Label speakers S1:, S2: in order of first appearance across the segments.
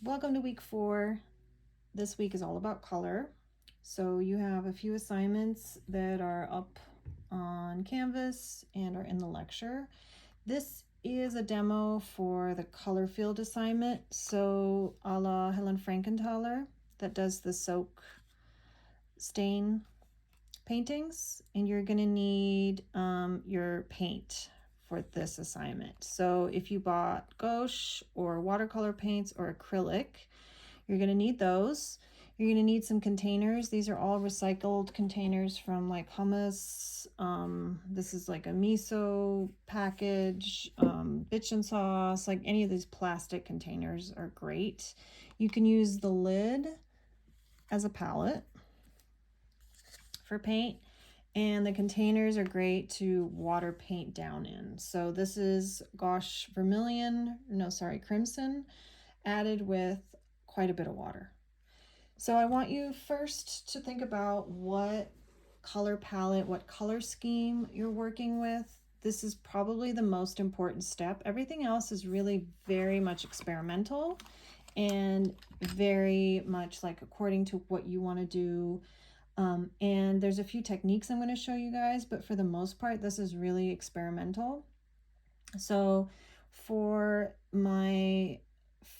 S1: Welcome to week 4. This week is all about color. So you have a few assignments that are up on Canvas and are in the lecture. This is a demo for the color field assignment. So a la Helen Frankenthaler that does the soak stain paintings, and you're going to need your paint for this assignment. So if you bought gouache or watercolor paints or acrylic, you're going to need those. You're going to need some containers. These are all recycled containers from like hummus. This is like a miso package, bitchin sauce, like any of these plastic containers are great. You can use the lid as a palette for paint, and the containers are great to water paint down in. So this is gouache crimson added with quite a bit of water. So I want you first to think about what color palette, what color scheme you're working with. This is probably the most important step. Everything else is really very much experimental and very much like according to what you want to do. And there's a few techniques I'm going to show you guys, but for the most part, this is really experimental. So for my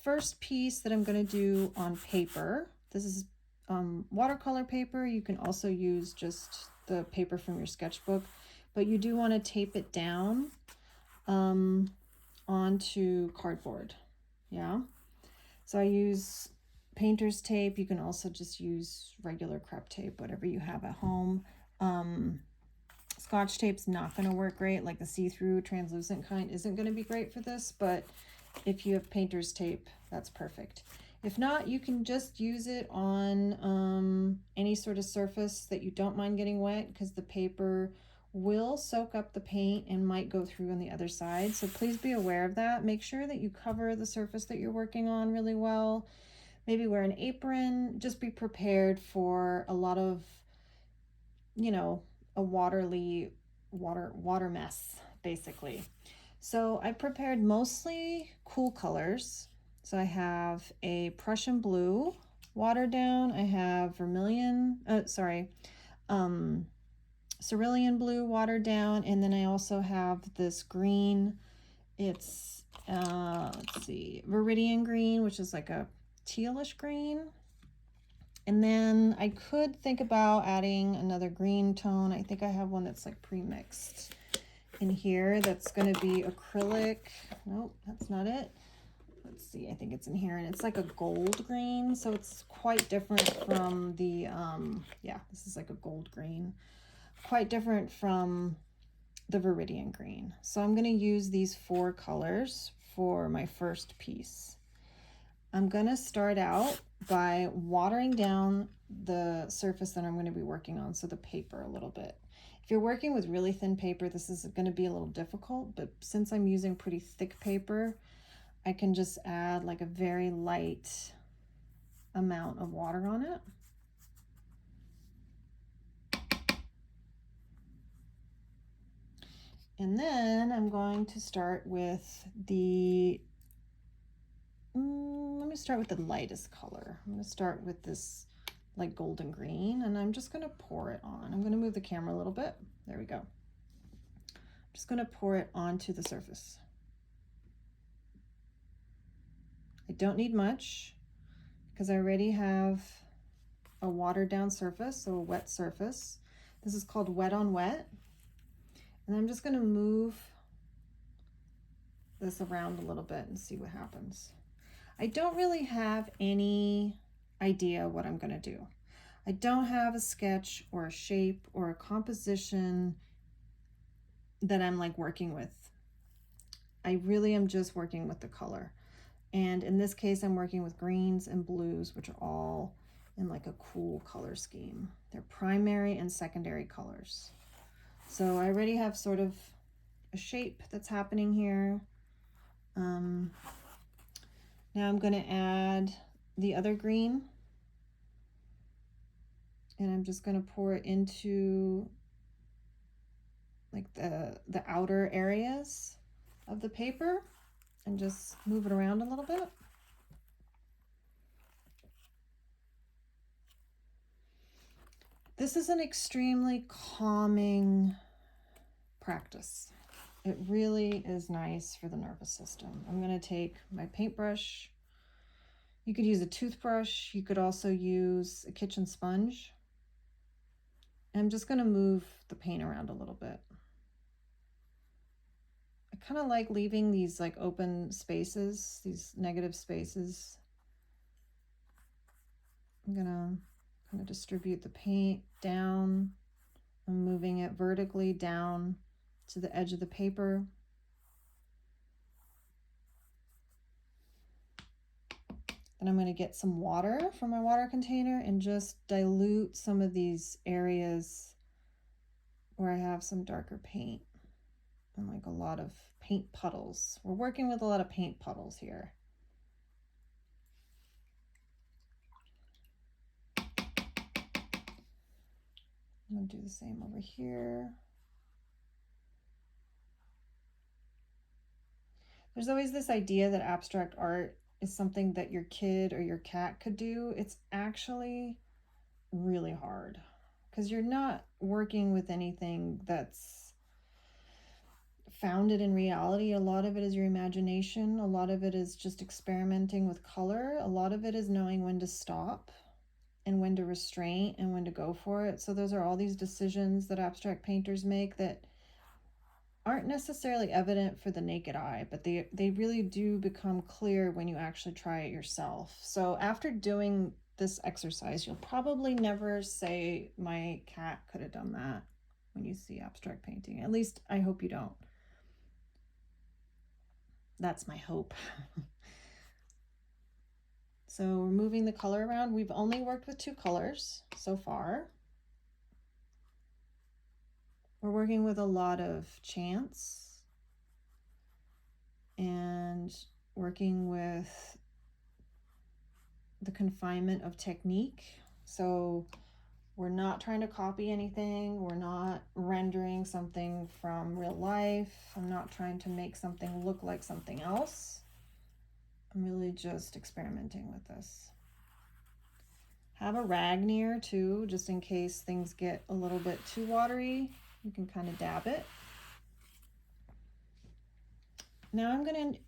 S1: first piece that I'm going to do on paper, this is watercolor paper. You can also use just the paper from your sketchbook, but you do want to tape it down onto cardboard. Yeah. So I use painter's tape. You can also just use regular crepe tape, whatever you have at home. Scotch tape's not going to work great, like the see-through translucent kind isn't going to be great for this, but if you have painter's tape, that's perfect. If not, you can just use it on any sort of surface that you don't mind getting wet, because the paper will soak up the paint and might go through on the other side. So please be aware of that. Make sure that you cover the surface that you're working on really well. Maybe wear an apron. Just be prepared for a lot of, a water mess, basically. So I prepared mostly cool colors. So I have a Prussian blue watered down. I have cerulean blue watered down. And then I also have this green. It's, let's see, Viridian green, which is like a tealish green. And then I could think about adding another green tone. I think I have one that's like pre-mixed in here. That's going to be acrylic. Nope, that's not it. Let's see, I think it's in here, and it's like a gold green, so it's quite different from the yeah, this is like a gold green, quite different from the Viridian green. So I'm going to use these 4 colors for my first piece. I'm going to start out by watering down the surface that I'm going to be working on, so the paper, a little bit. If you're working with really thin paper, this is going to be a little difficult, but since I'm using pretty thick paper, I can just add like a very light amount of water on it. And then I'm going to start with the, let me start with the lightest color. I'm going to start with this like golden green, and I'm just going to pour it on. I'm going to move the camera a little bit. There we go. I'm just going to pour it onto the surface. I don't need much because I already have a watered down surface, so a wet surface. This is called wet on wet. And I'm just going to move this around a little bit and see what happens. I don't really have any idea what I'm going to do. I don't have a sketch or a shape or a composition that I'm like working with. I really am just working with the color. And in this case, I'm working with greens and blues, which are all in like a cool color scheme. They're primary and secondary colors. So I already have sort of a shape that's happening here. Now I'm going to add the other green, and I'm just going to pour it into like the outer areas of the paper and just move it around a little bit. This is an extremely calming practice. It really is nice for the nervous system. I'm going to take my paintbrush. You could use a toothbrush. You could also use a kitchen sponge. And I'm just going to move the paint around a little bit. I kind of like leaving these like open spaces, these negative spaces. I'm going to kind of distribute the paint down. I'm moving it vertically down to the edge of the paper. Then I'm going to get some water from my water container and just dilute some of these areas where I have some darker paint and like a lot of paint puddles. We're working with a lot of paint puddles here. I'm going to do the same over here. There's always this idea that abstract art is something that your kid or your cat could do. It's actually really hard because you're not working with anything that's founded in reality. A lot of it is your imagination. A lot of it is just experimenting with color. A lot of it is knowing when to stop and when to restrain and when to go for it. So those are all these decisions that abstract painters make that aren't necessarily evident for the naked eye, but they really do become clear when you actually try it yourself. So after doing this exercise, you'll probably never say, my cat could have done that when you see abstract painting. At least I hope you don't. That's my hope. So we're moving the color around. We've only worked with 2 colors so far. We're working with a lot of chance and working with the confinement of technique. So we're not trying to copy anything. We're not rendering something from real life. I'm not trying to make something look like something else. I'm really just experimenting with this. Have a rag near too, just in case things get a little bit too watery. You can kind of dab it. Now I'm going to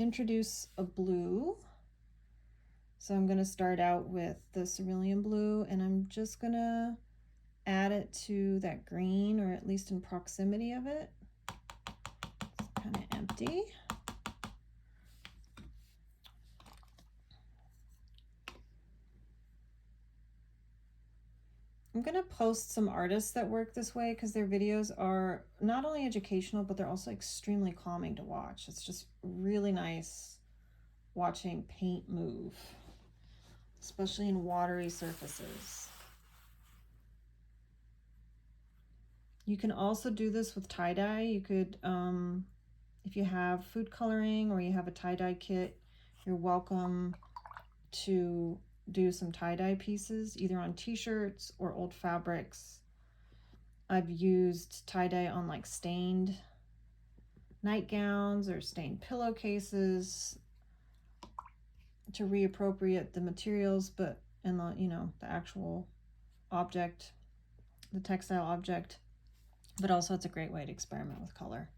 S1: introduce a blue. So I'm going to start out with the cerulean blue, and I'm just going to add it to that green, or at least in proximity of it. It's kind of empty. I'm going to post some artists that work this way because their videos are not only educational, but they're also extremely calming to watch. It's just really nice watching paint move, especially in watery surfaces. You can also do this with tie-dye. You could, if you have food coloring or you have a tie-dye kit, you're welcome to do some tie-dye pieces either on t-shirts or old fabrics. I've used tie-dye on like stained nightgowns or stained pillowcases to reappropriate the materials, but and the actual object, the textile object, but also it's a great way to experiment with color.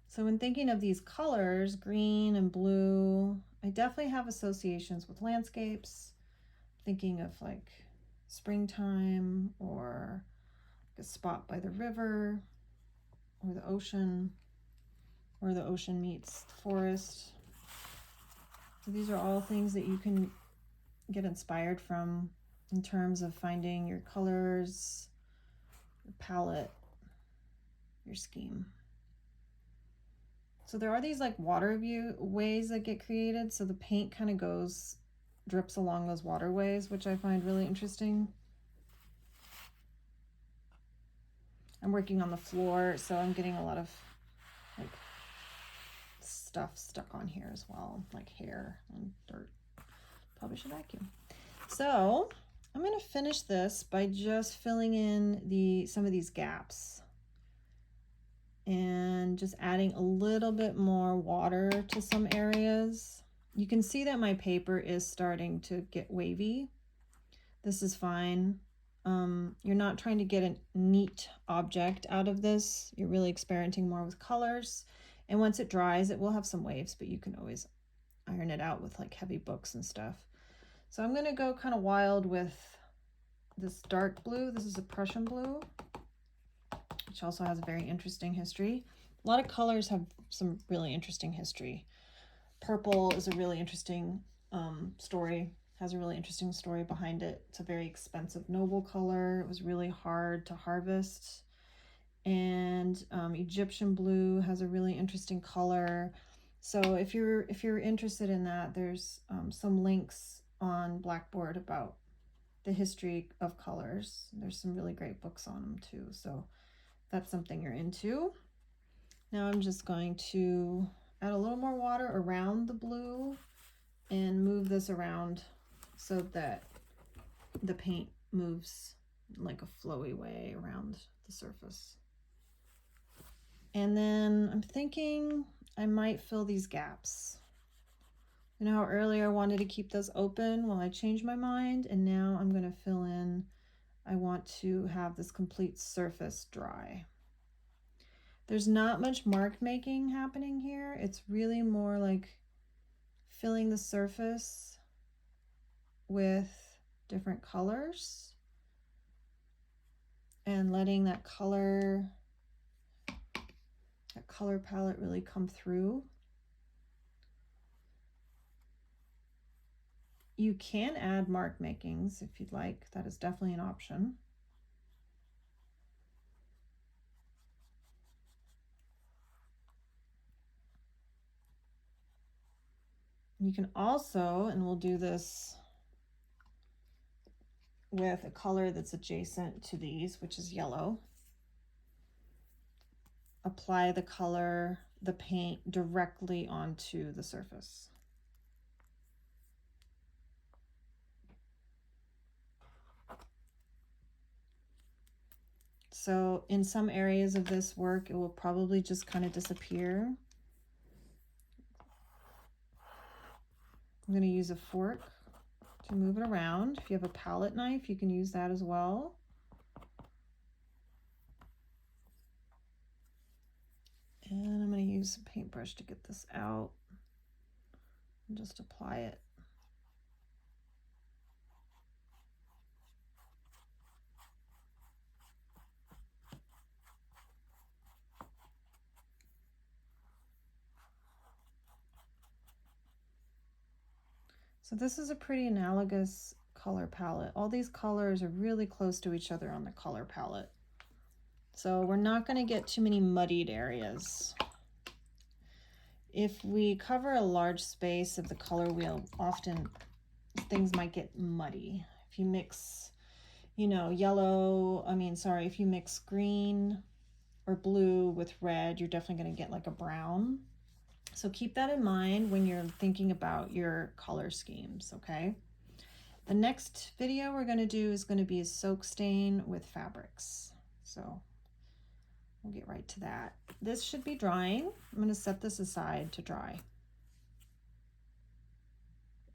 S1: So when thinking of these colors, green and blue, I definitely have associations with landscapes, thinking of like springtime or like a spot by the river or the ocean, where the ocean meets the forest. So these are all things that you can get inspired from in terms of finding your colors, your palette, your scheme. So there are these like ways that get created. So the paint kind of drips along those waterways, which I find really interesting. I'm working on the floor, so I'm getting a lot of like stuff stuck on here as well, like hair and dirt. Probably should vacuum. So I'm going to finish this by just filling in some of these gaps and just adding a little bit more water to some areas. You can see that my paper is starting to get wavy. This is fine. You're not trying to get a neat object out of this. You're really experimenting more with colors. And once it dries, it will have some waves, but you can always iron it out with like heavy books and stuff. So I'm gonna go kind of wild with this dark blue. This is a Prussian blue, which also has a very interesting history. A lot of colors have some really interesting history. Purple is a really interesting story, has a really interesting story behind it. It's a very expensive noble color. It was really hard to harvest. And Egyptian blue has a really interesting color. So if you're interested in that, there's some links on Blackboard about the history of colors. There's some really great books on them too. So that's something you're into. Now I'm just going to add a little more water around the blue and move this around so that the paint moves like a flowy way around the surface. And then I'm thinking I might fill these gaps. You know how earlier I wanted to keep those open? Well, I changed my mind, and now I'm going to fill in. I want to have this complete surface dry. There's not much mark making happening here. It's really more like filling the surface with different colors and letting that color palette really come through. You can add mark makings if you'd like. That is definitely an option. You can also, and we'll do this with a color that's adjacent to these, which is yellow, apply the color, the paint directly onto the surface. So in some areas of this work, it will probably just kind of disappear. I'm going to use a fork to move it around. If you have a palette knife, you can use that as well. And I'm going to use a paintbrush to get this out and just apply it. So this is a pretty analogous color palette. All these colors are really close to each other on the color palette. So we're not going to get too many muddied areas. If we cover a large space of the color wheel, often things might get muddy. If you mix, you know, if you mix green or blue with red, you're definitely going to get like a brown. So keep that in mind when you're thinking about your color schemes, okay? The next video we're going to do is going to be a soak stain with fabrics. So we'll get right to that. This should be drying. I'm going to set this aside to dry.